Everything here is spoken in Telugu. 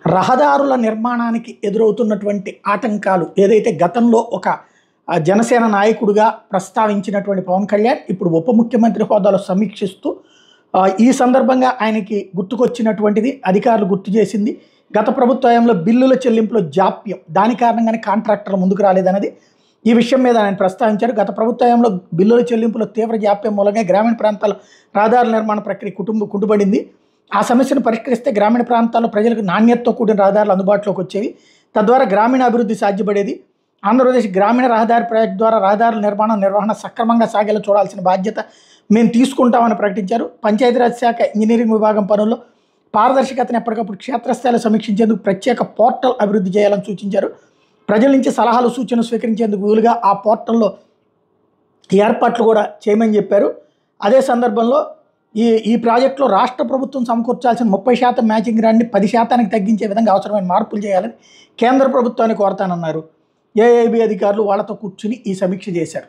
రహదారుల నిర్మాణానికి ఎదురవుతున్నటువంటి ఆటంకాలు ఏదైతే గతంలో ఒక జనసేన నాయకుడిగా ప్రస్తావించినటువంటి పవన్ కళ్యాణ్ ఇప్పుడు ఉప ముఖ్యమంత్రి హోదాలో సమీక్షిస్తూ ఈ సందర్భంగా ఆయనకి గుర్తుకొచ్చినటువంటిది అధికారులు గుర్తు చేసింది. గత ప్రభుత్వంలో బిల్లుల చెల్లింపులో జాప్యం, దాని కారణంగానే కాంట్రాక్టర్లు ముందుకు రాలేదన్నది ఈ విషయం మీద ఆయన ప్రస్తావించారు. గత ప్రభుత్వంలో బిల్లుల చెల్లింపులో తీవ్ర జాప్యం మూలంగా గ్రామీణ ప్రాంతాల రహదారుల నిర్మాణ ప్రక్రియ కుంటుబడింది. ఆ సమస్యను పరిష్కరిస్తే గ్రామీణ ప్రాంతాల్లో ప్రజలకు నాణ్యతతో కూడిన రహదారులు అందుబాటులోకి వచ్చేవి. తద్వారా గ్రామీణ అభివృద్ధి సాధ్యపడేది. ఆంధ్రప్రదేశ్ గ్రామీణ రహదారి ప్రాజెక్టు ద్వారా రహదారుల నిర్వహణ సక్రమంగా సాగేలా చూడాల్సిన బాధ్యత మేము తీసుకుంటామని ప్రకటించారు. పంచాయతీరాజ్ శాఖ ఇంజనీరింగ్ విభాగం పనుల్లో పారదర్శకతను ఎప్పటికప్పుడు క్షేత్రస్థాయిలో సమీక్షించేందుకు ప్రత్యేక పోర్టల్ అభివృద్ధి చేయాలని సూచించారు. ప్రజల నుంచి సలహాలు సూచనలు స్వీకరించేందుకు వీలుగా ఆ పోర్టల్లో ఏర్పాట్లు కూడా చేయమని చెప్పారు. అదే సందర్భంలో ఈ ప్రాజెక్టులో రాష్ట్ర ప్రభుత్వం సమకూర్చాల్సిన 30% మ్యాచింగ్ గ్రాంట్ని 10%కి తగ్గించే విధంగా అవసరమైన మార్పులు చేయాలని కేంద్ర ప్రభుత్వాన్ని కోరతానన్నారు. ఏఐబి అధికారులు వాళ్ళతో కూర్చుని ఈ సమీక్ష చేశారు.